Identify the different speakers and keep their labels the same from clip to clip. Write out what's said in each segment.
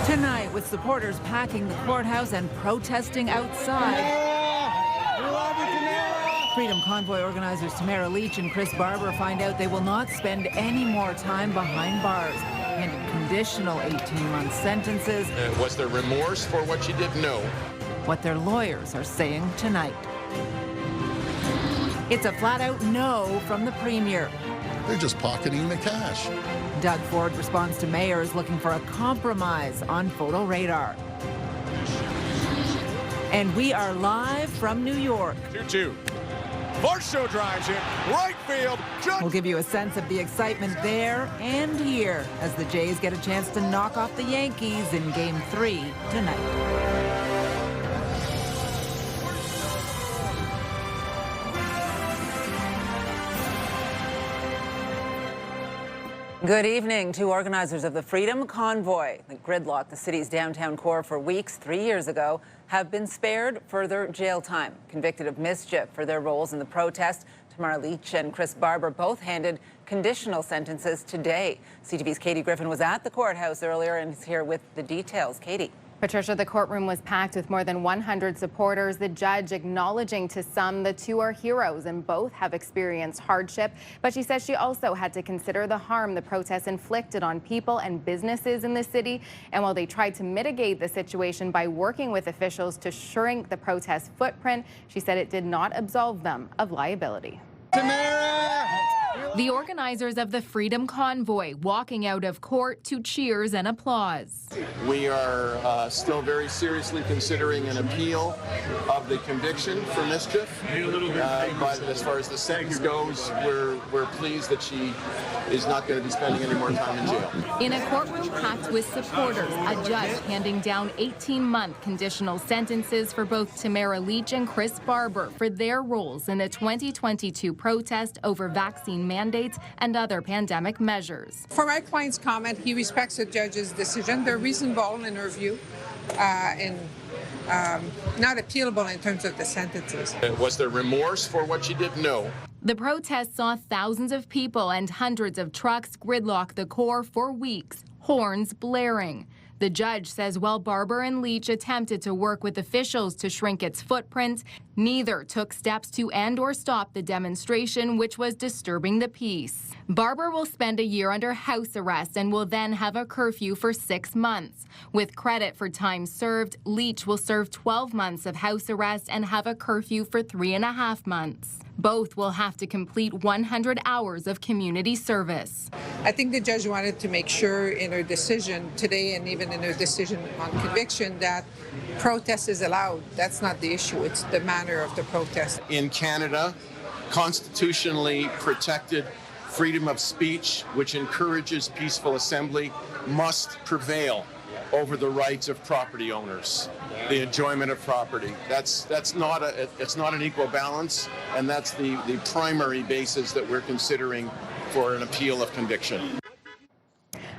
Speaker 1: Tonight, with supporters packing the courthouse and protesting outside. Freedom Convoy organizers Tamara Lich and Chris Barber find out they will not spend any more time behind bars. Handed conditional 18-month sentences.
Speaker 2: Was there remorse for what she did? No.
Speaker 1: What their lawyers are saying tonight. It's a flat-out no from the Premier.
Speaker 3: They're just pocketing the cash.
Speaker 1: Doug Ford responds to mayors looking for a compromise on photo radar. And we are live from New York.
Speaker 4: 2-2. Varsho drives in, right field.
Speaker 1: We'll give you a sense of the excitement there and here as the Jays get a chance to knock off the Yankees in Game 3 tonight. Good evening. Two organizers of the Freedom Convoy that gridlocked the city's downtown core for weeks 3 years ago have been spared further jail time. Convicted of mischief for their roles in the protest, Tamara Lich and Chris Barber both handed conditional sentences today. CTV's Katie Griffin was at the courthouse earlier and is here with the details. Katie.
Speaker 5: Patricia, the courtroom was packed with more than 100 supporters. The judge acknowledging to some the two are heroes and both have experienced hardship. But she says she also had to consider the harm the protests inflicted on people and businesses in the city. And while they tried to mitigate the situation by working with officials to shrink the protest footprint, she said it did not absolve them of liability.
Speaker 6: The organizers of the Freedom Convoy walking out of court to cheers and applause.
Speaker 2: We are still very seriously considering an appeal of the conviction for mischief. But as far as the sentence goes, we're pleased that she is not going to be spending any more time in jail.
Speaker 6: In a courtroom packed with supporters, a judge handing down 18-month conditional sentences for both Tamara Lich and Chris Barber for their roles in the 2022 protest over vaccine mandates and other pandemic measures.
Speaker 7: For my client's comment, he respects the judge's decision. They're reasonable in her view and not appealable in terms of the sentences.
Speaker 2: Was there remorse for what she did? No.
Speaker 6: The protest saw thousands of people and hundreds of trucks gridlock the core for weeks, horns blaring. The judge says while Barber and Lich attempted to work with officials to shrink its footprint, neither took steps to end or stop the demonstration, which was disturbing the peace. Barber will spend a year under house arrest and will then have a curfew for 6 months. With credit for time served, Lich will serve 12 months of house arrest and have a curfew for 3.5 months. Both will have to complete 100 hours of community service.
Speaker 7: I think the judge wanted to make sure in her decision today and even in her decision on conviction that protest is allowed. That's not the issue. It's the manner of the protest.
Speaker 2: In Canada, constitutionally protected freedom of speech, which encourages peaceful assembly, must prevail over the rights of property owners, the enjoyment of property. It's not an equal balance, and that's the primary basis that we're considering for an appeal of conviction.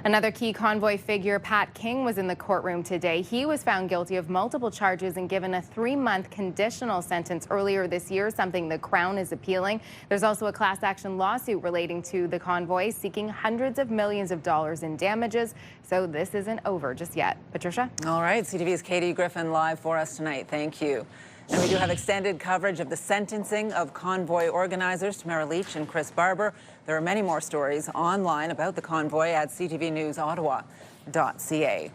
Speaker 5: Another key convoy figure, Pat King, was in the courtroom today. He was found guilty of multiple charges and given a 3-month conditional sentence earlier this year, something the Crown is appealing. There's also a class action lawsuit relating to the convoy, seeking hundreds of millions of dollars in damages. So this isn't over just yet. Patricia?
Speaker 1: All right, CTV's Katie Griffin live for us tonight. Thank you. And we do have extended coverage of the sentencing of convoy organizers Tamara Lich and Chris Barber. There are many more stories online about the convoy at ctvnewsottawa.ca.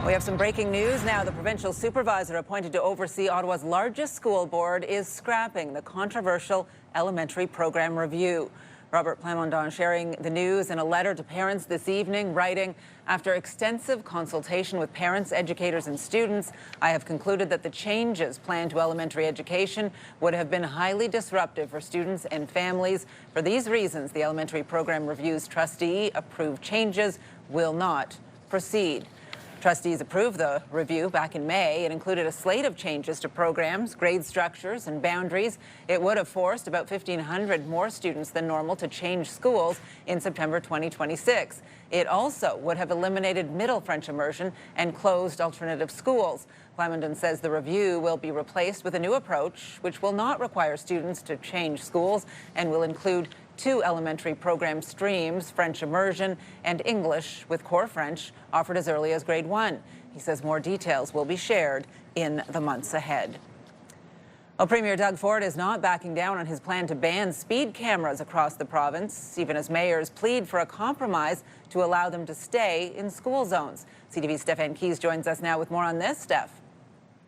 Speaker 1: We have some breaking news now. The provincial supervisor appointed to oversee Ottawa's largest school board is scrapping the controversial elementary program review. Robert Plamondon sharing the news in a letter to parents this evening, writing, after extensive consultation with parents, educators and students, I have concluded that the changes planned to elementary education would have been highly disruptive for students and families. For these reasons, the elementary program review's trustee approved changes will not proceed. Trustees approved the review back in May. It included a slate of changes to programs, grade structures, and boundaries. It would have forced about 1,500 more students than normal to change schools in September 2026. It also would have eliminated middle French immersion and closed alternative schools. Plamondon says the review will be replaced with a new approach, which will not require students to change schools and will include 2 elementary program streams, French immersion and English with core French, offered as early as grade 1. He says more details will be shared in the months ahead. Well, Premier Doug Ford is not backing down on his plan to ban speed cameras across the province, even as mayors plead for a compromise to allow them to stay in school zones. CTV's Stephen Keys joins us now with more on this. Steph.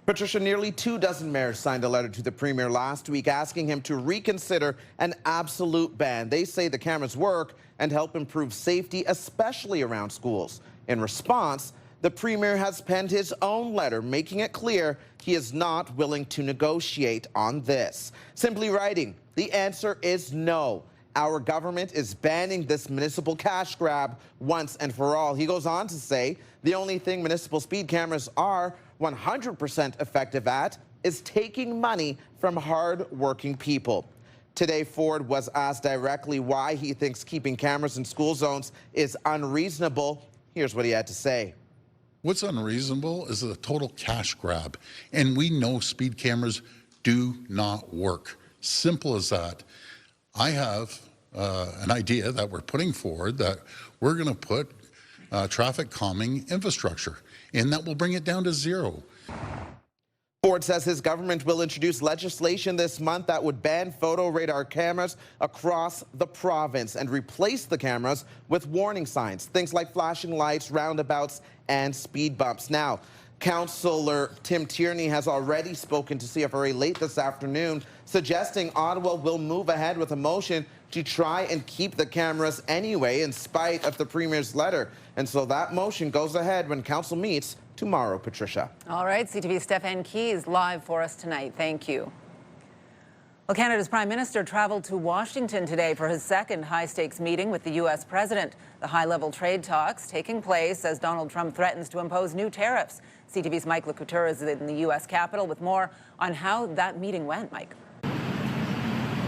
Speaker 8: Patricia, nearly 24 mayors signed a letter to the Premier last week asking him to reconsider an absolute ban. They say the cameras work and help improve safety, especially around schools. In response, the Premier has penned his own letter, making it clear he is not willing to negotiate on this. Simply writing, the answer is no. Our government is banning this municipal cash grab once and for all. He goes on to say the only thing municipal speed cameras are 100% effective at is taking money from hard-working people. Today, Ford was asked directly why he thinks keeping cameras in school zones is unreasonable. Here's what he had to say.
Speaker 3: What's unreasonable is a total cash grab. And we know speed cameras do not work. Simple as that. I have an idea that we're putting forward that we're going to put traffic calming infrastructure, and that will bring it down to zero.
Speaker 8: Ford says his government will introduce legislation this month that would ban photo radar cameras across the province and replace the cameras with warning signs, things like flashing lights, roundabouts, and speed bumps. Now, Councillor Tim Tierney has already spoken to CFRA late this afternoon, suggesting Ottawa will move ahead with a motion to try and keep the cameras anyway, in spite of the Premier's letter. And so that motion goes ahead when Council meets tomorrow, Patricia.
Speaker 1: All right, CTV's Stephen Keys live for us tonight. Thank you. Well, Canada's Prime Minister traveled to Washington today for his second high-stakes meeting with the U.S. President. The high-level trade talks taking place as Donald Trump threatens to impose new tariffs. CTV's Mike LeCouture is in the U.S. Capitol with more on how that meeting went. Mike.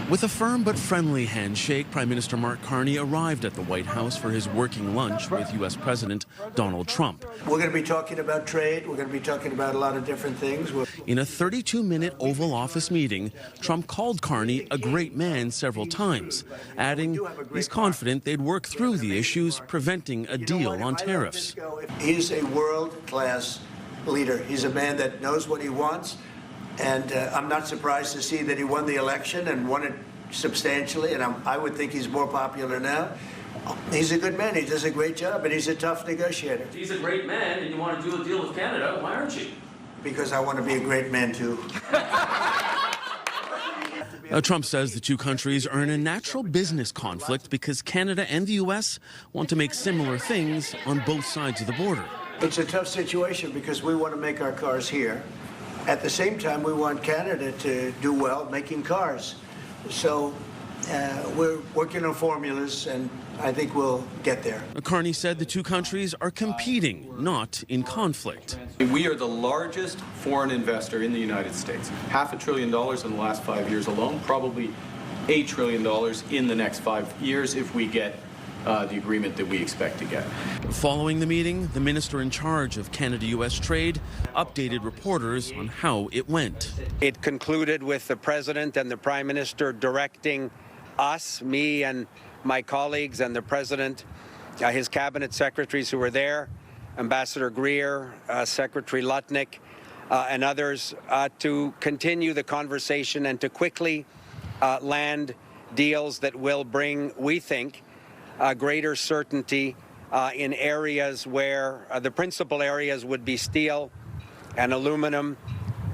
Speaker 9: With a firm but friendly handshake, Prime Minister Mark Carney arrived at the White House for his working lunch with U.S. President Donald Trump.
Speaker 10: We're going to be talking about trade. We're going to be talking about a lot of different things.
Speaker 9: In a 32-minute Oval Office meeting, Trump called Carney a great man several times, adding he's confident they'd work through the issues preventing a deal on tariffs.
Speaker 10: He's a world-class leader. He's a man that knows what he wants. And I'm not surprised to see that he won the election and won it substantially. And I would think he's more popular now. He's a good man. He does a great job, and he's a tough negotiator.
Speaker 11: If he's a great man and you want to do a deal with Canada, why aren't you?
Speaker 10: Because I want to be a great man, too.
Speaker 9: Trump says the two countries are in a natural business conflict because Canada and the U.S. want to make similar things on both sides of the border.
Speaker 10: It's a tough situation because we want to make our cars here. At the same time, we want Canada to do well making cars. So we're working on formulas, and I think we'll get there.
Speaker 9: Carney said the two countries are competing, not in conflict.
Speaker 12: We are the largest foreign investor in the United States. $500 billion in the last 5 years alone, probably $8 trillion in the next 5 years if we get the agreement that we expect to get.
Speaker 9: Following the meeting, the minister in charge of Canada-U.S. trade updated reporters on how it went.
Speaker 13: It concluded with the President and the Prime Minister directing us, me and my colleagues and the President, his cabinet secretaries who were there, Ambassador Greer, Secretary Lutnick, and others, to continue the conversation and to quickly land deals that will bring, we think, greater certainty in areas where the principal areas would be steel and aluminum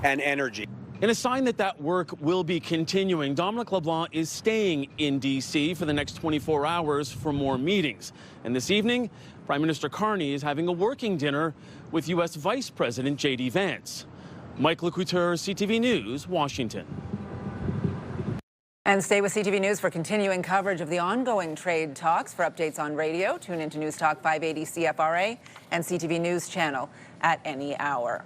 Speaker 13: and energy.
Speaker 9: In a sign that that work will be continuing, Dominic LeBlanc is staying in D.C. for the next 24 hours for more meetings. And this evening, Prime Minister Carney is having a working dinner with U.S. Vice President J.D. Vance. Mike LeCouture, CTV News, Washington.
Speaker 1: And stay with CTV News for continuing coverage of the ongoing trade talks. For updates on radio, tune into News Talk 580 CFRA and CTV News channel at any hour.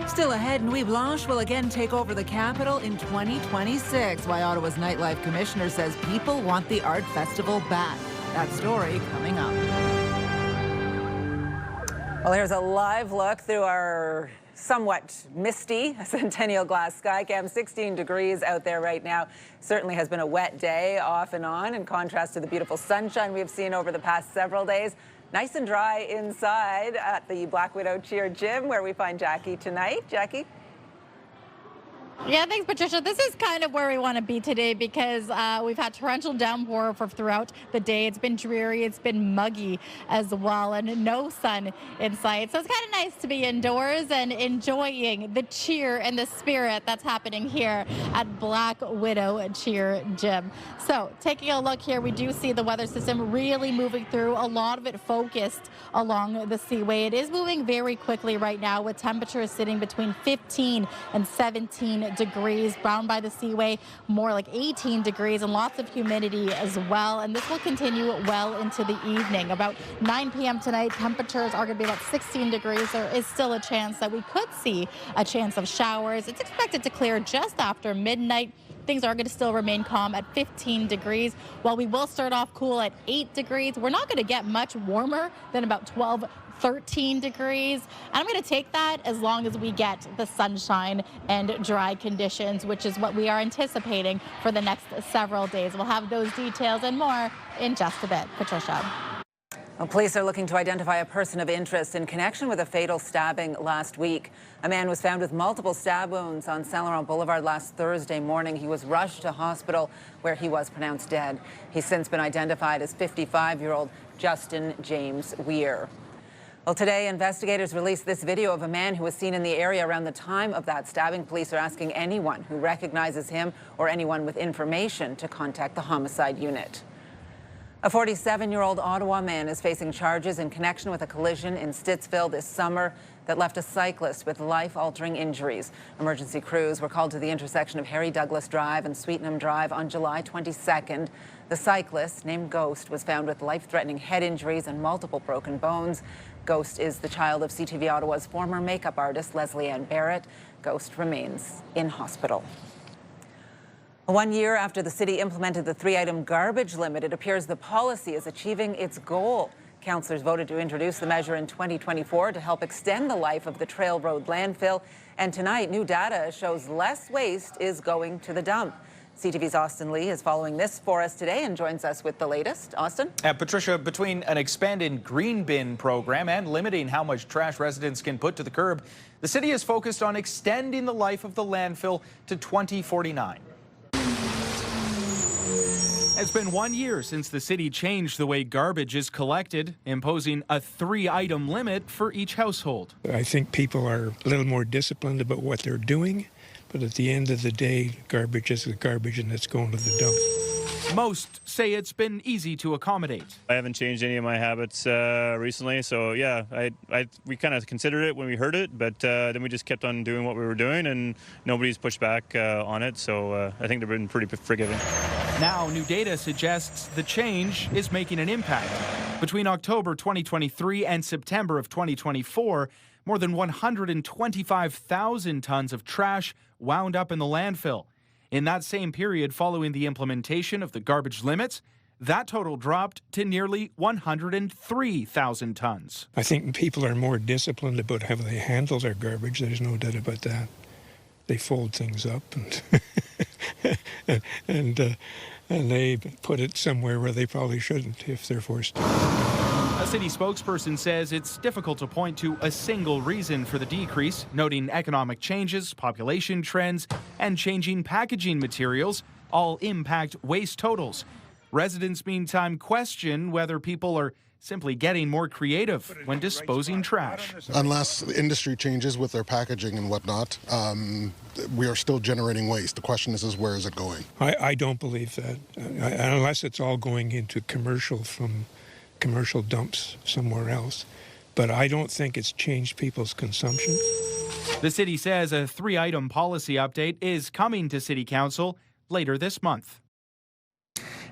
Speaker 1: Still ahead, Nuit Blanche will again take over the capital in 2026, why Ottawa's nightlife commissioner says people want the art festival back. That story coming up. Well, here's a live look through our somewhat misty, Centennial Glass Sky Cam, 16 degrees out there right now. Certainly has been a wet day off and on, in contrast to the beautiful sunshine we've seen over the past several days. Nice and dry inside at the Black Widow Cheer Gym, where we find Jackie tonight. Jackie?
Speaker 14: Yeah, thanks, Patricia. This is kind of where we want to be today because we've had torrential downpour for throughout the day. It's been dreary. It's been muggy as well, and no sun in sight. So it's kind of nice to be indoors and enjoying the cheer and the spirit that's happening here at Black Widow Cheer Gym. So taking a look here, we do see the weather system really moving through, a lot of it focused along the seaway. It is moving very quickly right now, with temperatures sitting between 15 and 17 degrees. Bound by the seaway, more like 18 degrees, and lots of humidity as well. And this will continue well into the evening. About 9 p.m. tonight, temperatures are going to be about 16 degrees. There is still a chance that we could see a chance of showers. It's expected to clear just after midnight. Things are going to still remain calm at 15 degrees. While we will start off cool at 8 degrees, we're not going to get much warmer than about 12, 13 degrees. And I'm going to take that as long as we get the sunshine and dry conditions, which is what we are anticipating for the next several days. We'll have those details and more in just a bit. Patricia.
Speaker 1: Well, police are looking to identify a person of interest in connection with a fatal stabbing last week. A man was found with multiple stab wounds on Saint Laurent Boulevard last Thursday morning. He was rushed to hospital where he was pronounced dead. He's since been identified as 55-year-old Justin James Weir. Well, today, investigators released this video of a man who was seen in the area around the time of that stabbing. Police are asking anyone who recognizes him or anyone with information to contact the homicide unit. A 47-year-old Ottawa man is facing charges in connection with a collision in Stittsville this summer that left a cyclist with life-altering injuries. Emergency crews were called to the intersection of Harry Douglas Drive and Sweetenham Drive on July 22nd. The cyclist, named Ghost, was found with life-threatening head injuries and multiple broken bones. Ghost is the child of CTV Ottawa's former makeup artist, Leslie Ann Barrett. Ghost remains in hospital. 1 year after the city implemented the 3-item garbage limit, it appears the policy is achieving its goal. Councillors voted to introduce the measure in 2024 to help extend the life of the Trail Road landfill. And tonight, new data shows less waste is going to the dump. CTV's Austin Lee is following this for us today and joins us with the latest. Austin?
Speaker 15: Patricia, between an expanded green bin program and limiting how much trash residents can put to the curb, the city is focused on extending the life of the landfill to 2049. It's been 1 year since the city changed the way garbage is collected, imposing a 3-item limit for each household.
Speaker 16: I think people are a little more disciplined about what they're doing, but at the end of the day, garbage is garbage and it's going to the dump.
Speaker 15: Most say it's been easy to accommodate.
Speaker 17: I haven't changed any of my habits recently, so yeah, we kind of considered it when we heard it, but then we just kept on doing what we were doing, and nobody's pushed back on it, so I think they've been pretty forgiving.
Speaker 15: Now, new data suggests the change is making an impact. Between October 2023 and September of 2024, more than 125,000 tons of trash wound up in the landfill. In that same period following the implementation of the garbage limits, that total dropped to nearly 103,000 tons.
Speaker 16: I think people are more disciplined about how they handle their garbage. There's no doubt about that. They fold things up and they put it somewhere where they probably shouldn't if they're forced to.
Speaker 15: A city spokesperson says it's difficult to point to a single reason for the decrease, noting economic changes, population trends, and changing packaging materials all impact waste totals. Residents, meantime, question whether people are simply getting more creative when disposing trash.
Speaker 18: Unless the industry changes with their packaging and whatnot, we are still generating waste. The question is where is it going?
Speaker 16: I don't believe that, unless it's all going into commercial dumps somewhere else. But I don't think it's changed people's consumption.
Speaker 15: The city says a 3-item policy update is coming to City Council later this month.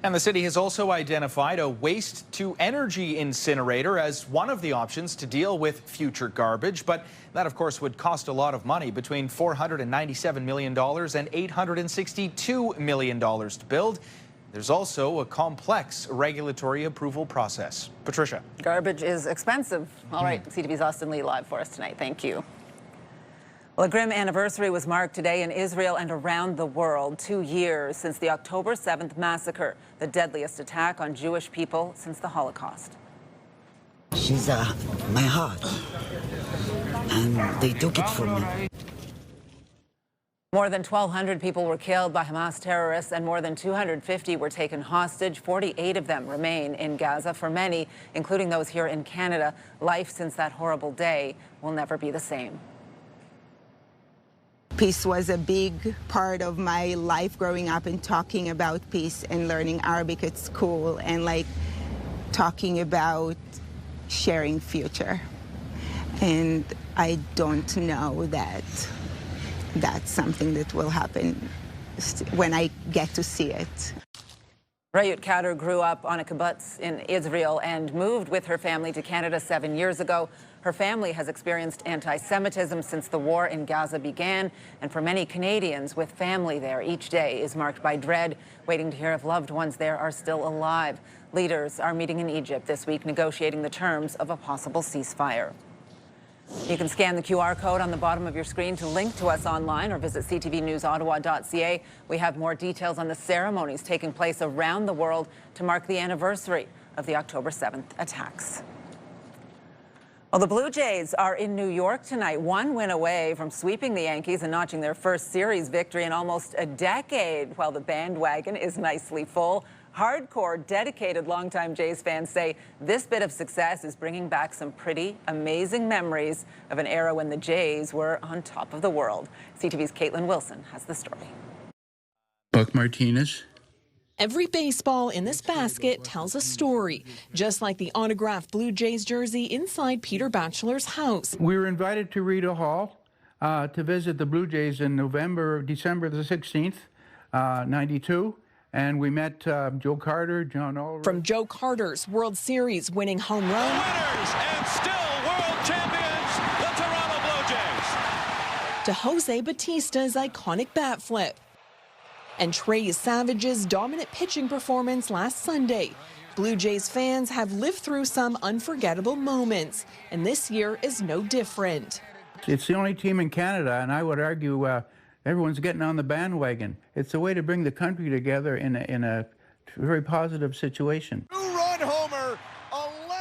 Speaker 15: And the city has also identified a waste-to-energy incinerator as one of the options to deal with future garbage. But that, of course, would cost a lot of money, between $497 million and $862 million to build. There's also a complex regulatory approval process. Patricia.
Speaker 1: Garbage is expensive. All right, CTV's Austin Lee live for us tonight. Thank you. Well, a grim anniversary was marked today in Israel and around the world. 2 years since the October 7th massacre, the deadliest attack on Jewish people since the Holocaust.
Speaker 19: She's my heart, and they took it from me.
Speaker 1: More than 1,200 people were killed by Hamas terrorists and more than 250 were taken hostage. 48 of them remain in Gaza. For many, including those here in Canada, life since that horrible day will never be the same.
Speaker 20: Peace was a big part of my life growing up, and talking about peace and learning Arabic at school and like talking about sharing future. And I don't know that that's something that will happen when I get to see it.
Speaker 1: Rayut Kader grew up on a kibbutz in Israel and moved with her family to Canada 7 years ago. Her family has experienced anti-Semitism since the war in Gaza began, and for many Canadians with family there, each day is marked by dread, waiting to hear if loved ones there are still alive. Leaders are meeting in Egypt this week, negotiating the terms of a possible ceasefire. You can scan the QR code on the bottom of your screen to link to us online or visit ctvnewsottawa.ca. We have more details on the ceremonies taking place around the world to mark the anniversary of the October 7th attacks. Well, the Blue Jays are in New York tonight, one win away from sweeping the Yankees and notching their first series victory in almost a decade, while the bandwagon is nicely full. Hardcore, dedicated longtime Jays fans say this bit of success is bringing back some pretty amazing memories of an era when the Jays were on top of the world. CTV's Caitlin Wilson has the story.
Speaker 21: Buck Martinez.
Speaker 22: Every baseball in this basket tells a story, just like the autographed Blue Jays jersey inside Peter Batchelor's house.
Speaker 23: We were invited to Rideau Hall to visit the Blue Jays in December the 16th, 92. And we met Joe Carter, John Ulrich.
Speaker 22: From Joe Carter's World Series winning home run.
Speaker 4: Winners and still world champions, the Toronto Blue Jays.
Speaker 22: To Jose Batista's iconic bat flip. And Trey Savage's dominant pitching performance last Sunday. Blue Jays fans have lived through some unforgettable moments, and this year is no different.
Speaker 23: It's the only team in Canada, and I would argue everyone's getting on the bandwagon. It's a way to bring the country together in a very positive situation.
Speaker 4: Two-run homer.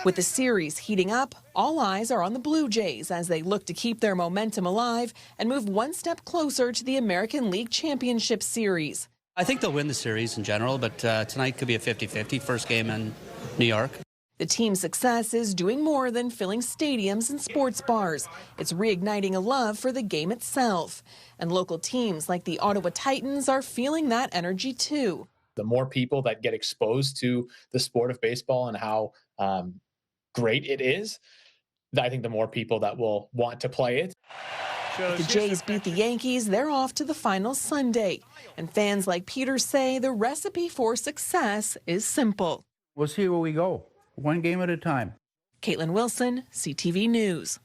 Speaker 22: With the series heating up, all eyes are on the Blue Jays as they look to keep their momentum alive and move one step closer to the American League Championship Series.
Speaker 24: I think they'll win the series in general, but tonight could be a 50-50, first game in New York.
Speaker 22: The team's success is doing more than filling stadiums and sports bars. It's reigniting a love for the game itself. And local teams like the Ottawa Titans are feeling that energy too.
Speaker 25: The more people that get exposed to the sport of baseball and how great it is, I think the more people that will want to play it.
Speaker 22: If the Jays beat the Yankees, they're off to the finals Sunday. And fans like Peter say the recipe for success is simple.
Speaker 23: We'll see where we go, one game at a time.
Speaker 22: Caitlin Wilson, CTV News.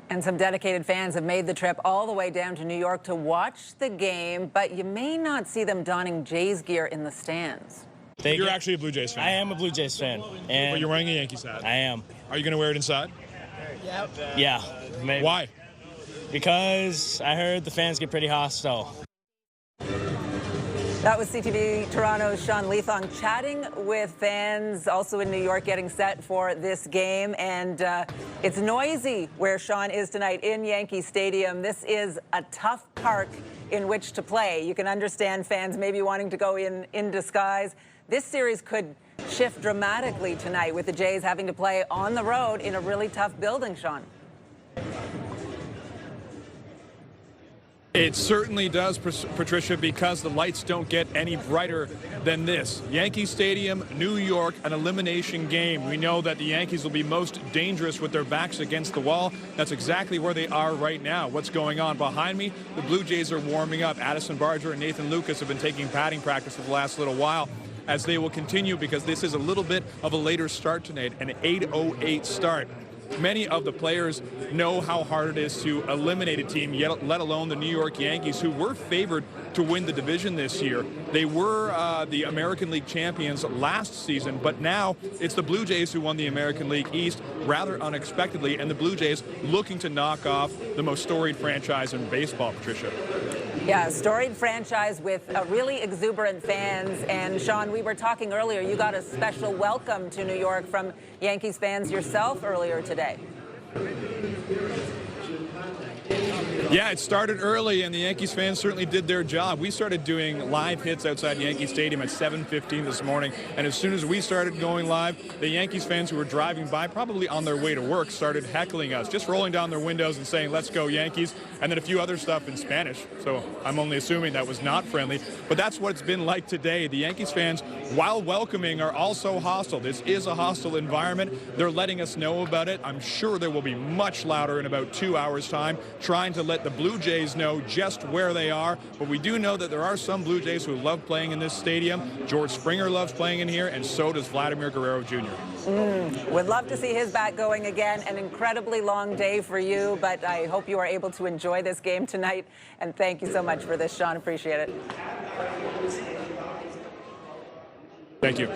Speaker 1: And some dedicated fans have made the trip all the way down to New York to watch the game, but you may not see them donning Jays gear in the stands.
Speaker 4: You're actually a Blue Jays fan.
Speaker 26: I am a Blue Jays fan. And
Speaker 4: but you're wearing a Yankees hat.
Speaker 26: I am.
Speaker 4: Are you going to wear it inside?
Speaker 26: Yeah. Maybe.
Speaker 4: Why?
Speaker 26: Because I heard the fans get pretty hostile.
Speaker 1: That was CTV Toronto's Sean Leathong chatting with fans also in New York getting set for this game. And it's noisy where Sean is tonight in Yankee Stadium. This is a tough park in which to play. You can understand fans maybe wanting to go in disguise. This series could shift dramatically tonight with the Jays having to play on the road in a really tough building, Sean.
Speaker 4: It certainly does, Patricia, because the lights don't get any brighter than this. Yankee Stadium, New York, an elimination game. We know that the Yankees will be most dangerous with their backs against the wall. That's exactly where they are right now. What's going on behind me? The Blue Jays are warming up. Addison Barger and Nathan Lucas have been taking batting practice for the last little while, as they will continue because this is a little bit of a later start tonight, an 8:08 start. many of the players know how hard it is to eliminate a team, yet, let alone the New York Yankees, who were favored to win the division this year. They were the American League champions last season, but now it's the Blue Jays who won the American League East rather unexpectedly, and the Blue Jays looking to knock off the most storied franchise in baseball, Patricia.
Speaker 1: Yeah, storied franchise with really exuberant fans. And Sean, we were talking earlier, you got a special welcome to New York from Yankees fans yourself earlier today.
Speaker 4: Yeah, it started early, and the Yankees fans certainly did their job. We started doing live hits outside Yankee Stadium at 7:15 this morning, and as soon as we started going live, the Yankees fans who were driving by, probably on their way to work, started heckling us, just rolling down their windows and saying, "Let's go Yankees," and then a few other stuff in Spanish. So I'm only assuming that was not friendly, but that's what it's been like today. The Yankees fans, while welcoming, are also hostile. This is a hostile environment. They're letting us know about it. I'm sure they will be much louder in about 2 hours' time, trying to let the Blue Jays know just where they are. But we do know that there are some Blue Jays who love playing in this stadium. George Springer loves playing in here, and so does Vladimir Guerrero Jr.
Speaker 1: Would love to see his bat going again. An incredibly long day for you, but I hope you are able to enjoy this game tonight. And thank you so much for this, Sean. Appreciate it.
Speaker 4: Thank you.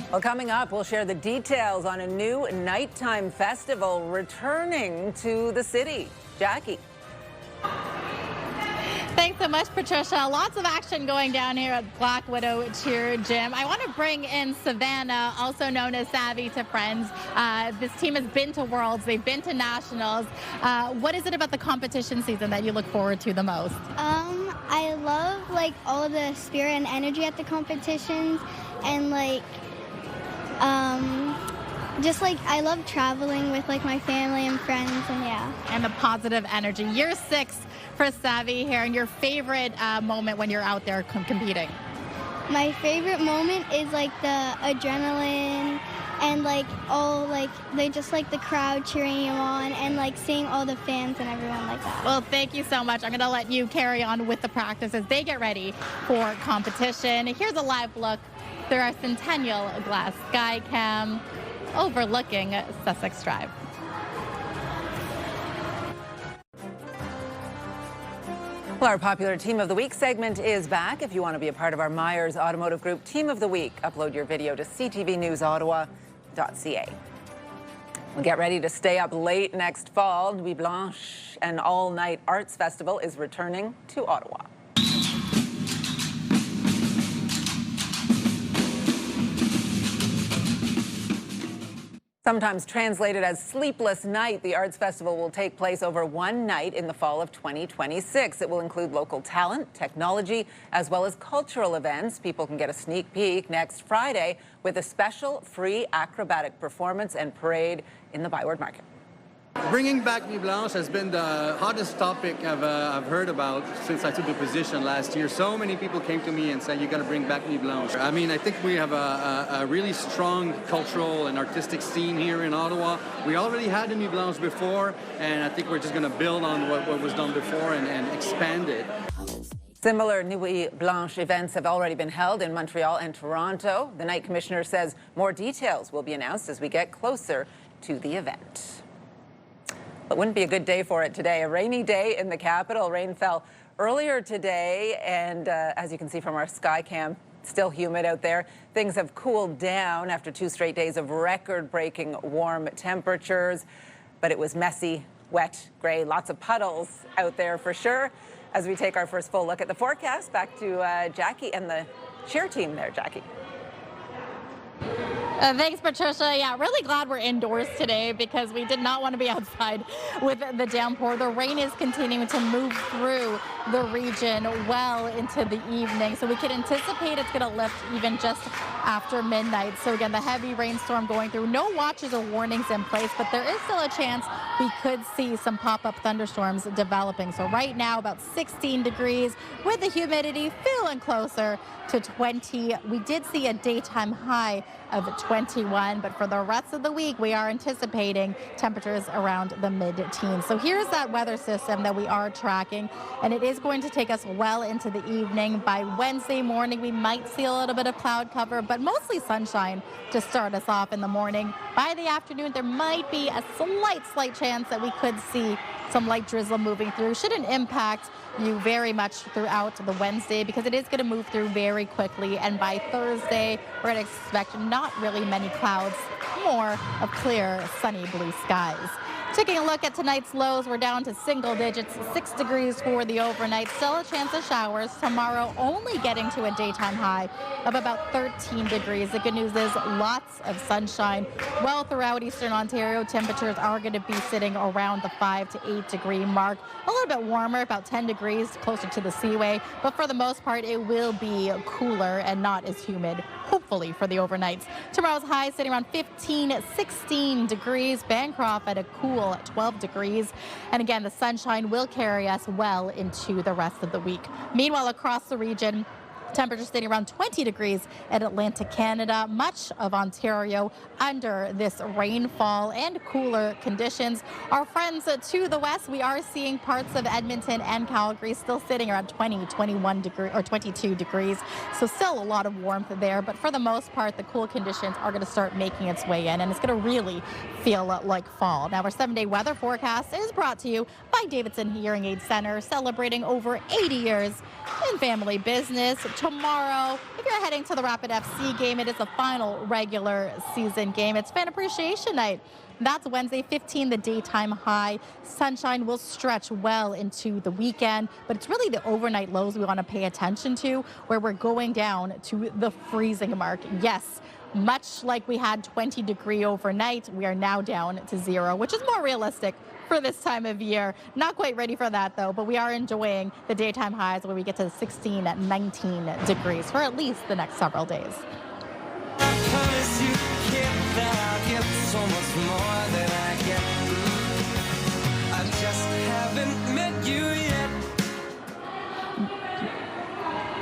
Speaker 1: Well, coming up, we'll share the details on a new nighttime festival returning to the city. Jackie.
Speaker 14: Thanks so much, Patricia. Lots of action going down here at Black Widow Cheer Gym. I want to bring in Savannah, also known as Savvy to Friends. This team has been to Worlds. They've been to Nationals. What is it about the competition season that you look forward to the most?
Speaker 2: I love all the spirit and energy at the competitions, and I love traveling with my family and friends, and yeah.
Speaker 14: And the positive energy. Year 6 for Savvy here, and your favorite moment when you're out there competing?
Speaker 2: My favorite moment is the adrenaline and they just the crowd cheering you on and seeing all the fans and everyone like that.
Speaker 14: Well, thank you so much. I'm going to let you carry on with the practice as they get ready for competition. Here's a live look through our Centennial Glass Sky Cam overlooking Sussex Drive.
Speaker 1: Well, our popular Team of the Week segment is back. If you want to be a part of our Myers Automotive Group Team of the Week, upload your video to ctvnewsottawa.ca. We'll get ready to stay up late next fall. Nuit Blanche, an all-night arts festival, is returning to Ottawa. Sometimes translated as Sleepless Night, the Arts Festival will take place over one night in the fall of 2026. It will include local talent, technology, as well as cultural events. People can get a sneak peek next Friday with a special free acrobatic performance and parade in the Byward Market.
Speaker 3: Bringing back Nuit Blanche has been the hottest topic I've heard about since I took the position last year. So many people came to me and said, "You got to bring back Nuit Blanche." I mean, I think we have a really strong cultural and artistic scene here in Ottawa. We already had the Nuit Blanche before, and I think we're just going to build on what was done before and expand it.
Speaker 1: Similar Nuit Blanche events have already been held in Montreal and Toronto. The night commissioner says more details will be announced as we get closer to the event. It wouldn't be a good day for it today. A rainy day in the capital. Rain fell earlier today, and as you can see from our sky cam, still humid out there. Things have cooled down after 2 straight days of record-breaking warm temperatures, but it was messy, wet, gray, lots of puddles out there for sure. As we take our first full look at the forecast, back to Jackie and the cheer team there, Jackie.
Speaker 14: Thanks, Patricia. Yeah, really glad we're indoors today because we did not want to be outside with the downpour. The rain is continuing to move through the region well into the evening, so we can anticipate it's going to lift even just after midnight. So again, the heavy rainstorm going through. No watches or warnings in place, but there is still a chance we could see some pop-up thunderstorms developing. So right now, about 16 degrees with the humidity feeling closer to 20. We did see a daytime high of 21. But for the rest of the week, we are anticipating temperatures around the mid-teens. So here's that weather system that we are tracking, and it is going to take us well into the evening. By Wednesday morning, we might see a little bit of cloud cover, but mostly sunshine to start us off in the morning. By the afternoon, there might be a slight chance that we could see some light drizzle moving through. Shouldn't impact you very much throughout the Wednesday because it is going to move through very quickly. And by Thursday, we're going to expect not really many clouds, more of clear, sunny blue skies. Taking a look at tonight's lows, we're down to single digits, 6 degrees for the overnight. Still a chance of showers. Tomorrow only getting to a daytime high of about 13 degrees. The good news is lots of sunshine. Well throughout eastern Ontario, temperatures are going to be sitting around the 5 to 8 degree mark. A little bit warmer, about 10 degrees closer to the seaway. But for the most part, it will be cooler and not as humid, hopefully, for the overnights. Tomorrow's high sitting around 15, 16 degrees. Bancroft at a cool 12 degrees. And again, the sunshine will carry us well into the rest of the week. Meanwhile, across the region, temperatures sitting around 20 degrees at Atlantic Canada. Much of Ontario under this rainfall and cooler conditions. Our friends to the west, we are seeing parts of Edmonton and Calgary still sitting around 20, 21 degrees or 22 degrees. So still a lot of warmth there. But for the most part, the cool conditions are going to start making its way in, and it's going to really feel like fall. Now, our 7-day weather forecast is brought to you by Davidson Hearing Aid Center, celebrating over 80 years in family business. Tomorrow, if you're heading to the Rapid FC game, it is the final regular season game. It's Fan Appreciation Night. That's Wednesday, 15, the daytime high. Sunshine will stretch well into the weekend, but it's really the overnight lows we want to pay attention to, where we're going down to the freezing mark. Yes, much like we had 20 degree overnight, we are now down to 0, which is more realistic for this time of year. Not quite ready for that, though, but we are enjoying the daytime highs where we get to 16, 19 degrees for at least the next several days.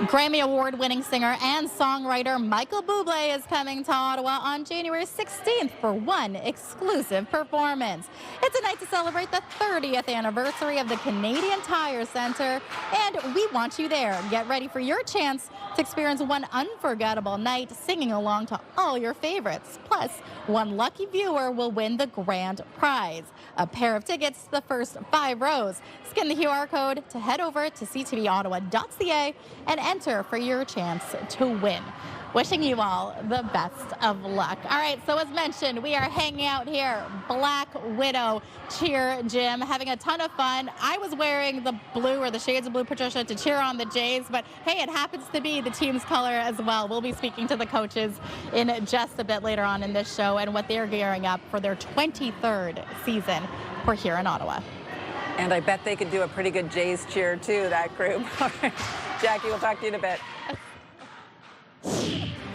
Speaker 14: Grammy Award-winning singer and songwriter Michael Bublé is coming to Ottawa on January 16th for one exclusive performance. It's a night to celebrate the 30th anniversary of the Canadian Tire Centre, and we want you there. Get ready for your chance to experience one unforgettable night singing along to all your favorites. Plus, one lucky viewer will win the grand prize, a pair of tickets to the first 5 rows. Scan the QR code to head over to ctvottawa.ca and enter for your chance to win. Wishing you all the best of luck. All right, so as mentioned, we are hanging out here, Black Widow Cheer Gym, having a ton of fun. I was wearing the blue or the shades of blue, Patricia, to cheer on the Jays, but hey, it happens to be the team's color as well. We'll be speaking to the coaches in just a bit later on in this show and what they're gearing up for their 23rd season for here in Ottawa.
Speaker 1: And I bet they could do a pretty good Jays cheer, too, that group. All right, Jackie, we'll talk to you in a bit.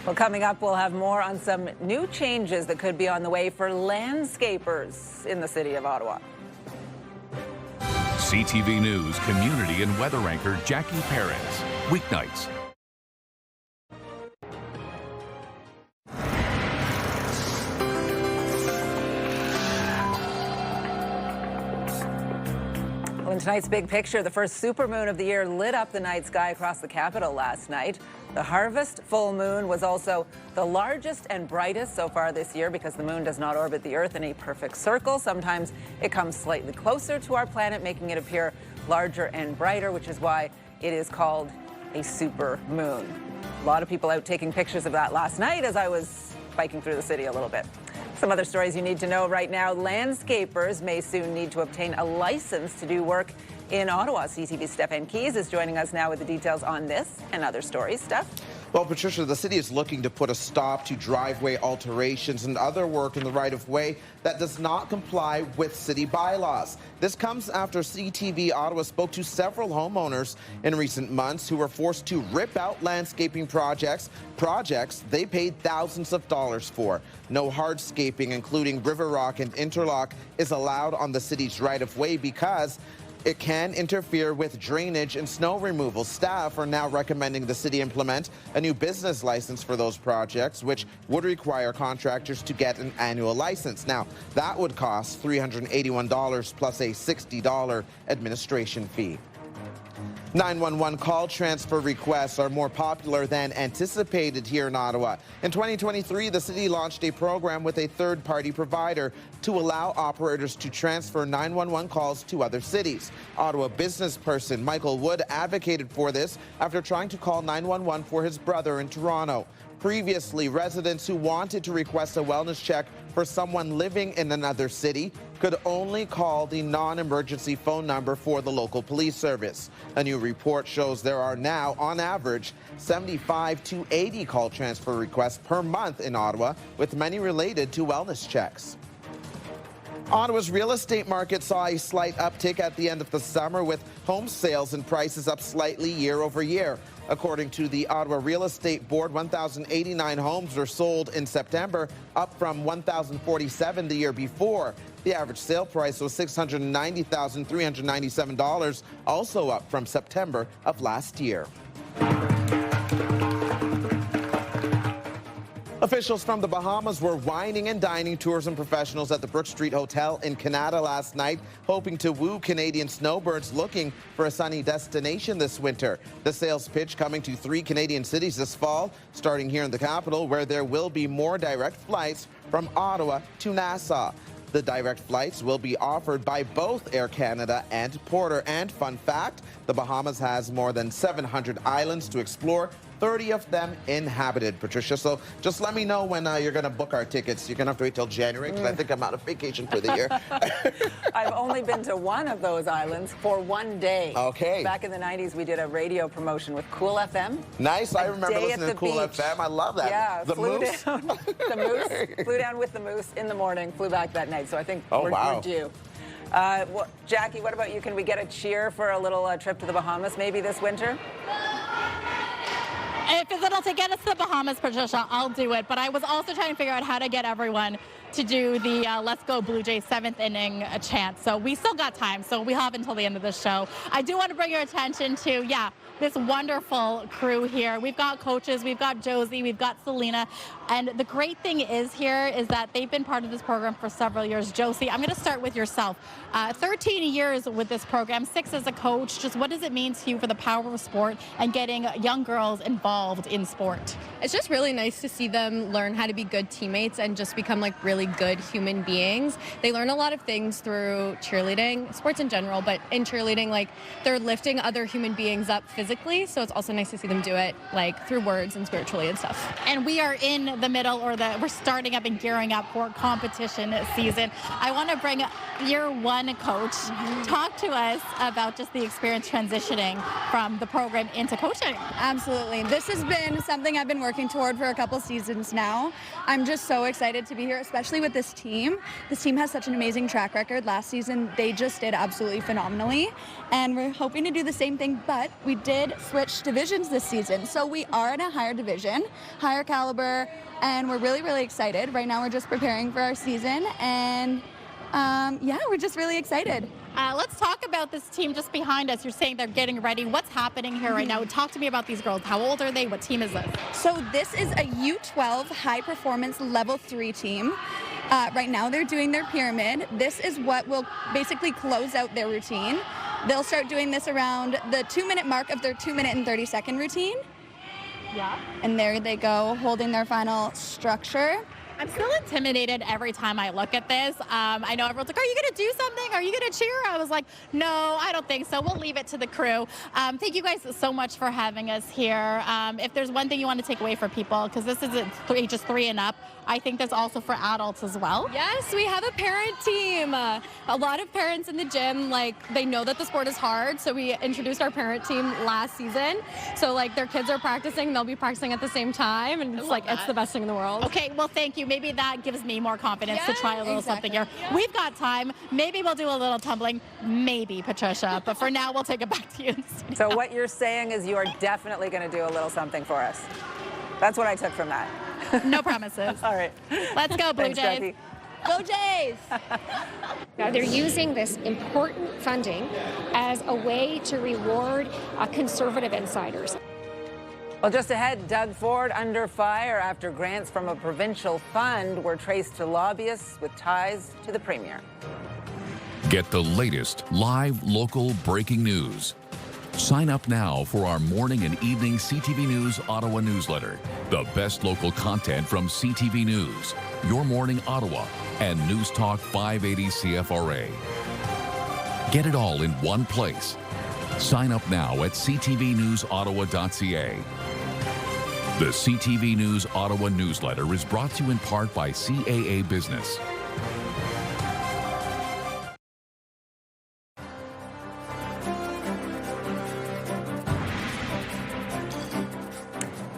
Speaker 1: Well, coming up, we'll have more on some new changes that could be on the way for landscapers in the city of Ottawa.
Speaker 5: CTV News community and weather anchor Jackie Perez. Weeknights.
Speaker 1: Well, in tonight's big picture, the first supermoon of the year lit up the night sky across the capital last night. The harvest full moon was also the largest and brightest so far this year because the moon does not orbit the Earth in a perfect circle. Sometimes it comes slightly closer to our planet, making it appear larger and brighter, which is why it is called a super moon. A lot of people out taking pictures of that last night as I was biking through the city a little bit. Some other stories you need to know right now. Landscapers may soon need to obtain a license to do work in Ottawa. CTV's Stephen Keys is joining us now with the details on this and other stories. Steph?
Speaker 6: Well, Patricia, the city is looking to put a stop to driveway alterations and other work in the right-of-way that does not comply with city bylaws. This comes after CTV Ottawa spoke to several homeowners in recent months who were forced to rip out landscaping projects they paid thousands of dollars for. No hardscaping, including river rock and interlock, is allowed on the city's right-of-way because it can interfere with drainage and snow removal. Staff are now recommending the city implement a new business license for those projects, which would require contractors to get an annual license. Now, that would cost $381 plus a $60 administration fee. 911 call transfer requests are more popular than anticipated here in Ottawa. In 2023, the city launched a program with a third-party provider to allow operators to transfer 911 calls to other cities. Ottawa business person Michael Wood advocated for this after trying to call 911 for his brother in Toronto. Previously, residents who wanted to request a wellness check for someone living in another city could only call the non-emergency phone number for the local police service. A new report shows there are now, on average, 75 to 80 call transfer requests per month in Ottawa, with many related to wellness checks. Ottawa's real estate market saw a slight uptick at the end of the summer, with home sales and prices up slightly year over year. According to the Ottawa Real Estate Board, 1,089 homes were sold in September, up from 1,047 the year before. The average sale price was $690,397, also up from September of last year. Officials from the Bahamas were wining and dining tourism professionals at the Brook Street Hotel in Canada last night, hoping to woo Canadian snowbirds looking for a sunny destination this winter. The sales pitch coming to 3 Canadian cities this fall, starting here in the capital, where there will be more direct flights from Ottawa to Nassau. The direct flights will be offered by both Air Canada and Porter. And fun fact, the Bahamas has more than 700 islands to explore, 30 of them inhabited, Patricia. So just let me know when you're going to book our tickets. You're going to have to wait till January because I think I'm out of vacation for the year.
Speaker 1: I've only been to one of those islands for one day.
Speaker 6: Okay.
Speaker 1: Back in the 90s, we did a radio promotion with Cool FM.
Speaker 6: Nice. I remember listening to Cool
Speaker 1: beach.
Speaker 6: FM. I love that.
Speaker 1: Yeah.
Speaker 6: The moose.
Speaker 1: Down, the moose. Flew down with the moose in the morning, flew back that night. So I think we're due. Jackie, what about you? Can we get a cheer for a little trip to the Bahamas maybe this winter?
Speaker 14: If it'll to get us to the Bahamas, Patricia, I'll do it. But I was also trying to figure out how to get everyone to do the Let's Go Blue Jays 7th inning chant. So we still got time. So we have until the end of the show. I do want to bring your attention to, this wonderful crew here. We've got coaches, we've got Josie, we've got Selena. And the great thing is that they've been part of this program for several years. Josie, I'm going to start with yourself. 13 years with this program, 6 as a coach. Just what does it mean to you for the power of sport and getting young girls involved in sport?
Speaker 7: It's just really nice to see them learn how to be good teammates and just become like really good human beings. They learn a lot of things through cheerleading, sports in general, but in cheerleading, like they're lifting other human beings up physically. So it's also nice to see them do it like through words and spiritually and stuff.
Speaker 14: And we are in the middle, we're starting up and gearing up for competition season. I want to bring year 1 coach. Talk to us about just the experience transitioning from the program into coaching.
Speaker 8: Absolutely. This has been something I've been working toward for a couple seasons now. I'm just so excited to be here, especially with this team. This team has such an amazing track record. Last season, they just did absolutely phenomenally. And we're hoping to do the same thing, but we did switch divisions this season. So we are in a higher division, higher caliber, and we're really, really excited. Right now, we're just preparing for our season, and we're just really excited.
Speaker 14: Let's talk about this team just behind us. You're saying they're getting ready. What's happening here right now? Talk to me about these girls. How old are they? What team is this?
Speaker 8: So this is a U12 high performance level 3 team. Right now they're doing their pyramid. This is what will basically close out their routine. They'll start doing this around the 2-minute mark of their 2-minute and 30-second routine.
Speaker 14: Yeah.
Speaker 8: And there they go, holding their final structure.
Speaker 14: I'm still intimidated every time I look at this. I know everyone's like, are you going to do something? Are you going to cheer? I was like, no, I don't think so. We'll leave it to the crew. Thank you guys so much for having us here. If there's one thing you want to take away for people, because this is ages 3 and up, I think that's also for adults as well.
Speaker 7: Yes, we have a parent team. A lot of parents in the gym, they know that the sport is hard, so we introduced our parent team last season. So, their kids are practicing, they'll be practicing at the same time, and it's the best thing in the world.
Speaker 14: Okay, well, thank you. Maybe that gives me more confidence to try a little something here. Yeah. We've got time. Maybe we'll do a little tumbling. Maybe, Patricia. But for now, we'll take it back to you.
Speaker 1: So what you're saying is you are definitely going to do a little something for us. That's what I took from that.
Speaker 14: No promises.
Speaker 1: All right.
Speaker 14: Let's go, Blue
Speaker 1: Thanks,
Speaker 14: Jays.
Speaker 1: Jackie.
Speaker 9: Go Jays!
Speaker 10: Now, they're using this important funding as a way to reward conservative insiders.
Speaker 1: Well, just ahead, Doug Ford under fire after grants from a provincial fund were traced to lobbyists with ties to the Premier.
Speaker 5: Get the latest live local breaking news. Sign up now for our morning and evening CTV News Ottawa newsletter. The best local content from CTV News, Your Morning Ottawa, and News Talk 580 CFRA. Get it all in one place. Sign up now at ctvnewsottawa.ca. The CTV News Ottawa newsletter is brought to you in part by CAA Business.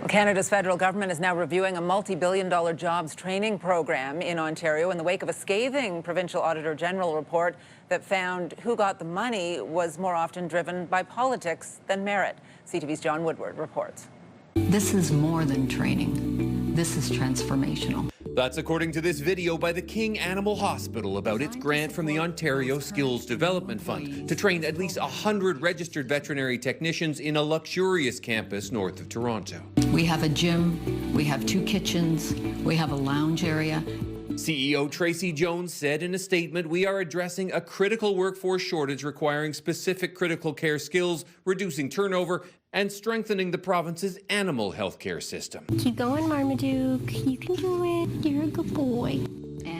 Speaker 1: Canada's federal government is now reviewing a multi-billion-dollar jobs training program in Ontario in the wake of a scathing Provincial Auditor General report that found who got the money was more often driven by politics than merit. CTV's John Woodward reports.
Speaker 11: This is more than training. This is transformational.
Speaker 12: That's according to this video by the King Animal Hospital about its grant from the Ontario Skills Development Fund to train at least 100 registered veterinary technicians in a luxurious campus north of Toronto.
Speaker 11: We have a gym, we have 2 kitchens, we have a lounge area.
Speaker 12: CEO Tracy Jones said in a statement, "We are addressing a critical workforce shortage requiring specific critical care skills, reducing turnover, and strengthening the province's animal health care system."
Speaker 10: Keep going, Marmaduke. You can do it. You're a good boy.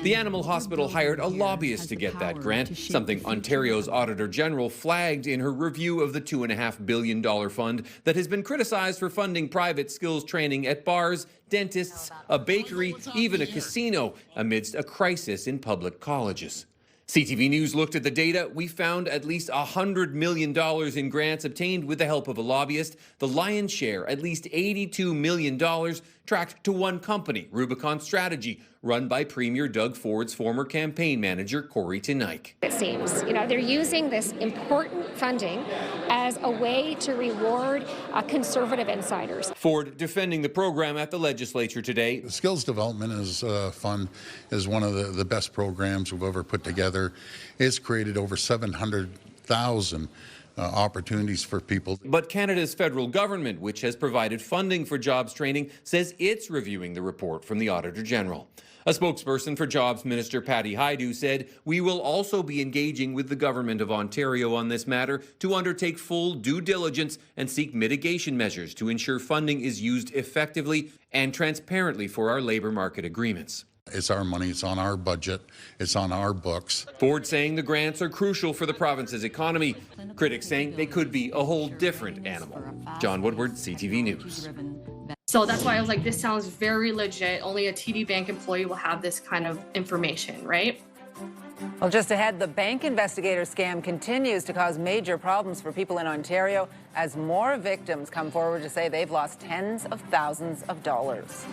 Speaker 12: The animal hospital hired a lobbyist to get that grant, something Ontario's Auditor General flagged in her review of the $2.5 billion fund that has been criticized for funding private skills training at bars, dentists, a bakery, even a casino, amidst a crisis in public colleges. CTV News looked at the data. We found at least $100 million in grants obtained with the help of a lobbyist. The lion's share, at least $82 million, tracked to one company, Rubicon Strategy, run by Premier Doug Ford's former campaign manager, Corey Tenike.
Speaker 10: It seems, they're using this important funding as a way to reward conservative insiders.
Speaker 12: Ford defending the program at the legislature today.
Speaker 13: The Skills Development Fund is one of the best programs we've ever put together. It's created over 700,000 opportunities for people.
Speaker 12: But Canada's federal government, which has provided funding for jobs training, says it's reviewing the report from the Auditor General. A spokesperson for Jobs Minister Patty Hajdu said, "We will also be engaging with the Government of Ontario on this matter to undertake full due diligence and seek mitigation measures to ensure funding is used effectively and transparently for our labour market agreements."
Speaker 13: It's our money, it's on our budget, it's on our books.
Speaker 12: Ford saying the grants are crucial for the province's economy. Critics saying they could be a whole different animal. John Woodward, CTV News.
Speaker 17: So that's why I was like, this sounds very legit. Only a TD Bank employee will have this kind of information, right?
Speaker 1: Well, just ahead, the bank investigator scam continues to cause major problems for people in Ontario as more victims come forward to say they've lost tens of thousands of dollars.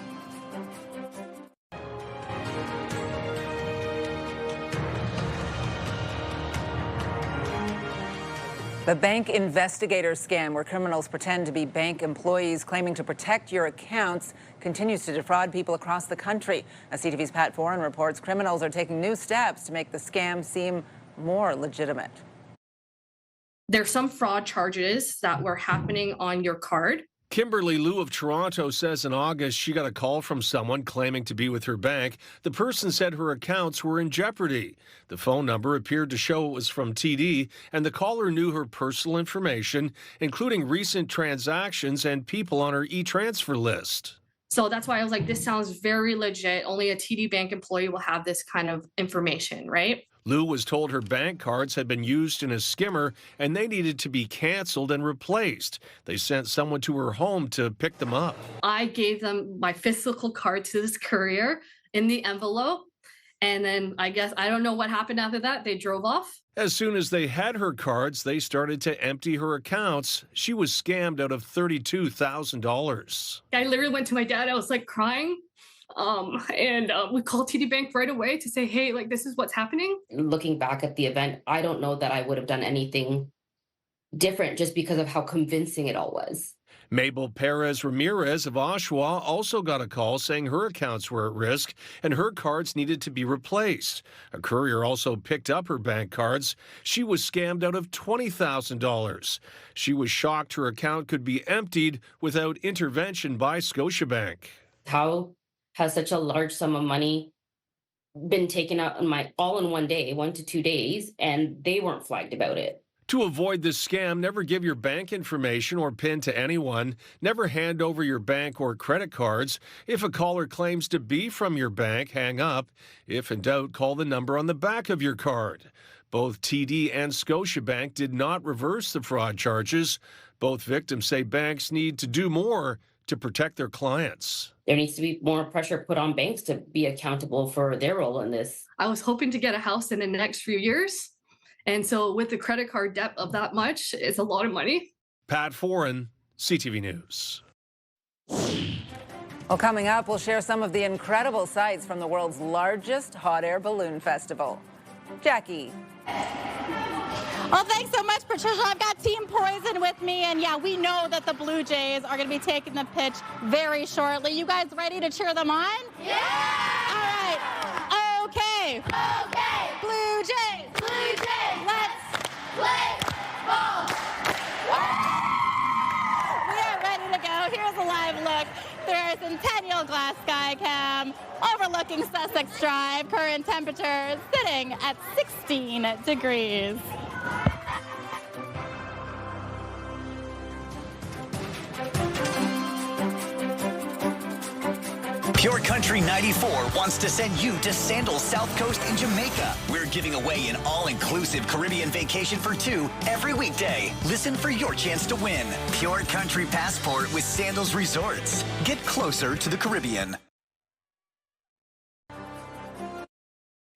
Speaker 1: The bank investigator scam, where criminals pretend to be bank employees claiming to protect your accounts, continues to defraud people across the country. As CTV's Pat Foran reports, criminals are taking new steps to make the scam seem more legitimate.
Speaker 17: There's some fraud charges that were happening on your card.
Speaker 27: Kimberly Liu of Toronto says in August she got a call from someone claiming to be with her bank. The person said her accounts were in jeopardy. The phone number appeared to show it was from TD, and the caller knew her personal information, including recent transactions and people on her e-transfer list.
Speaker 17: So that's why I was like, this sounds very legit. Only a TD Bank employee will have this kind of information, right?
Speaker 27: Liu was told her bank cards had been used in a skimmer and they needed to be canceled and replaced. They sent someone to her home to pick them up.
Speaker 17: I gave them my physical card to this courier in the envelope. And then I guess, I don't know what happened after that. They drove off.
Speaker 27: As soon as they had her cards, they started to empty her accounts. She was scammed out of $32,000.
Speaker 17: I literally went to my dad. I was like crying. We called TD Bank right away to say, hey, like, this is what's happening.
Speaker 28: Looking back at the event, I don't know that I would have done anything different just because of how convincing it all was.
Speaker 27: Mabel Perez Ramirez of Oshawa also got a call saying her accounts were at risk and her cards needed to be replaced. A courier also picked up her bank cards. She was scammed out of $20,000. She was shocked her account could be emptied without intervention by Scotiabank.
Speaker 28: How has such a large sum of money been taken out all in one day, 1 to 2 days, and they weren't flagged about it?
Speaker 27: To avoid this scam, never give your bank information or PIN to anyone. Never hand over your bank or credit cards. If a caller claims to be from your bank, hang up. If in doubt, call the number on the back of your card. Both TD and Scotiabank did not reverse the fraud charges. Both victims say banks need to do more to protect their clients.
Speaker 28: There needs to be more pressure put on banks to be accountable for their role in this.
Speaker 17: I was hoping to get a house in the next few years. And so with the credit card debt of that much, it's a lot of money.
Speaker 27: Pat Foran, CTV News.
Speaker 1: Well, coming up, we'll share some of the incredible sights from the world's largest hot air balloon festival. Jackie.
Speaker 14: Well, thanks so much, Patricia. I've got Team Poison with me, and yeah, we know that the Blue Jays are going to be taking the pitch very shortly. You guys ready to cheer them on? Yeah! All right. Okay. Okay. Blue Jays. Blue Jays. Let's play ball. We are ready to go. Here's a live look through our Centennial Glass Sky Cam overlooking Sussex Drive. Current temperature sitting at 16 degrees.
Speaker 9: Pure Country 94 wants to send you to Sandals South Coast in Jamaica. We're giving away an all-inclusive Caribbean vacation for 2 every weekday. Listen for your chance to win. Pure Country Passport with Sandals Resorts. Get closer to the Caribbean.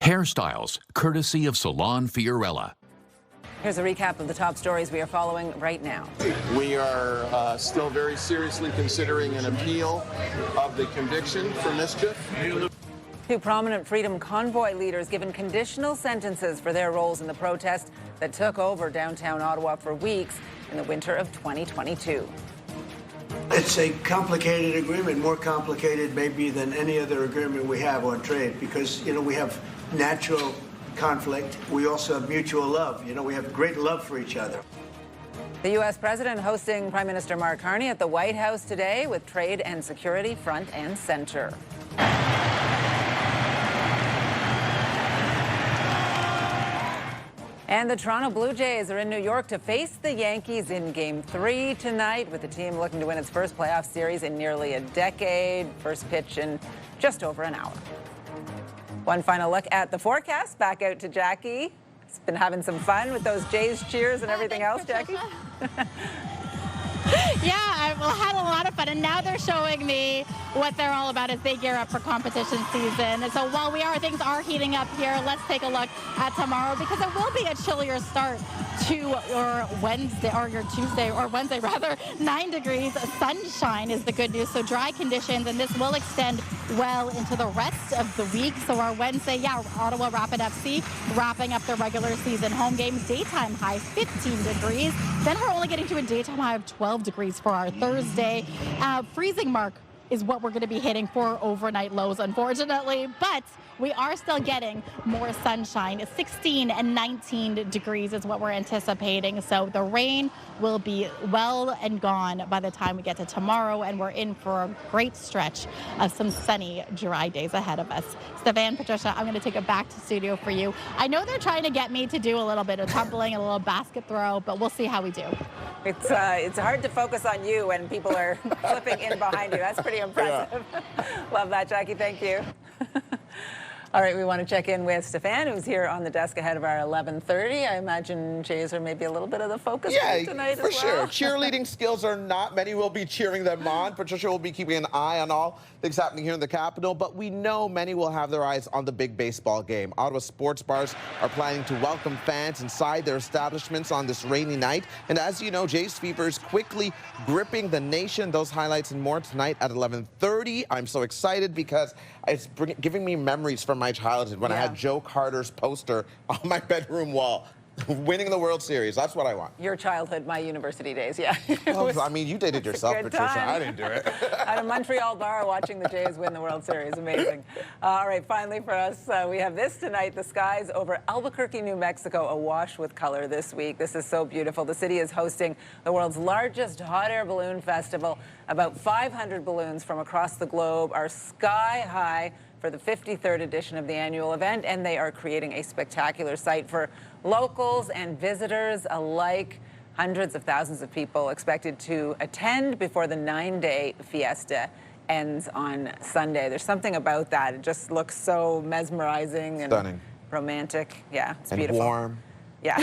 Speaker 5: Hairstyles, courtesy of Salon Fiorella.
Speaker 1: Here's a recap of the top stories we are following right now.
Speaker 15: We are still very seriously considering an appeal of the conviction for mischief.
Speaker 1: 2 prominent Freedom Convoy leaders given conditional sentences for their roles in the protest that took over downtown Ottawa for weeks in the winter of 2022.
Speaker 16: It's a complicated agreement, more complicated maybe than any other agreement we have on trade, because, we have natural conflict. We also have mutual love. We have great love for each other.
Speaker 1: The U.S. president hosting Prime Minister Mark Carney at the White House today with trade and security front and center. And the Toronto Blue Jays are in New York to face the Yankees in Game 3 tonight, with the team looking to win its first playoff series in nearly a decade. First pitch in just over an hour. One final look at the forecast. Back out to Jackie. It's been having some fun with those Jays cheers and everything else, Jackie.
Speaker 14: Yeah, I've had a lot of fun, and now they're showing me what they're all about as they gear up for competition season. And so while things are heating up here, let's take a look at tomorrow, because it will be a chillier start to your Wednesday, or your Tuesday, or Wednesday rather. 9 degrees, sunshine is the good news, so dry conditions, and this will extend well into the rest of the week. So our Wednesday, Ottawa Rapid FC wrapping up their regular season home game, daytime high 15 degrees. Then we're only getting to a daytime high of 12 degrees for our Thursday. Freezing mark is what we're going to be hitting for overnight lows, unfortunately, but we are still getting more sunshine. 16 and 19 degrees is what we're anticipating. So the rain will be well and gone by the time we get to tomorrow, and we're in for a great stretch of some sunny, dry days ahead of us. Stefan, Patricia, I'm going to take it back to studio for you. I know they're trying to get me to do a little bit of tumbling, a little basket throw, but we'll see how we do.
Speaker 1: It's hard to focus on you when people are flipping in behind you. That's pretty impressive. Yeah. Love that, Jackie. Thank you. All right, we want to check in with Stefan, who's here on the desk ahead of our 11:30. I imagine Jays are maybe a little bit of the focus tonight
Speaker 6: for
Speaker 1: as well.
Speaker 6: Sure. Cheerleading skills are not many. Will be cheering them on. Patricia will be keeping an eye on all things happening here in the capital, but we know many will have their eyes on the big baseball game. Ottawa sports bars are planning to welcome fans inside their establishments on this rainy night. And as you know, Jays fever is quickly gripping the nation. Those highlights and more tonight at 11:30. I'm so excited because it's giving me memories from my childhood when I had Joe Carter's poster on my bedroom wall. Winning the World Series. That's what I want.
Speaker 1: Your childhood, my university days, yeah.
Speaker 6: Well, I mean, you dated yourself, Patricia.
Speaker 1: Time.
Speaker 6: I didn't do it.
Speaker 1: At a Montreal bar watching the Jays win the World Series. Amazing. All right, finally for us, we have this tonight. The skies over Albuquerque, New Mexico, awash with color this week. This is so beautiful. The city is hosting the world's largest hot air balloon festival. About 500 balloons from across the globe are sky high for the 53rd edition of the annual event, and they are creating a spectacular sight for locals and visitors alike. Hundreds of thousands of people expected to attend before the 9-day fiesta ends on Sunday. There's something about that. It just looks so mesmerizing and
Speaker 6: stunning,
Speaker 1: romantic. Yeah, it's
Speaker 6: and
Speaker 1: beautiful.
Speaker 6: Warm.
Speaker 1: Yeah.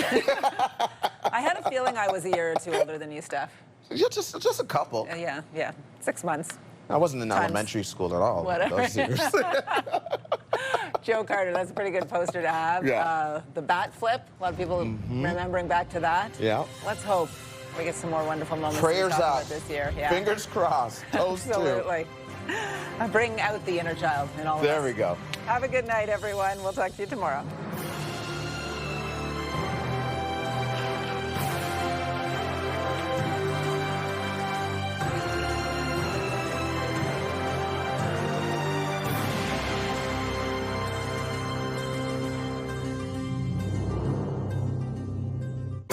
Speaker 1: I had a feeling I was a year or two older than you, Steph.
Speaker 6: Yeah, just a couple.
Speaker 1: Yeah, 6 months.
Speaker 6: I wasn't in elementary school at all.
Speaker 1: Whatever.
Speaker 6: Those years.
Speaker 1: Joe Carter, that's a pretty good poster to have.
Speaker 6: Yeah.
Speaker 1: The bat flip, a lot of people remembering back to that.
Speaker 6: Yeah.
Speaker 1: Let's hope we get some more wonderful moments
Speaker 6: Prayers
Speaker 1: to talk
Speaker 6: up
Speaker 1: about this year. Yeah.
Speaker 6: Fingers crossed. Toast
Speaker 1: Absolutely. Bring out the inner child in all of us.
Speaker 6: There we go.
Speaker 1: Have a good night, everyone. We'll talk to you tomorrow.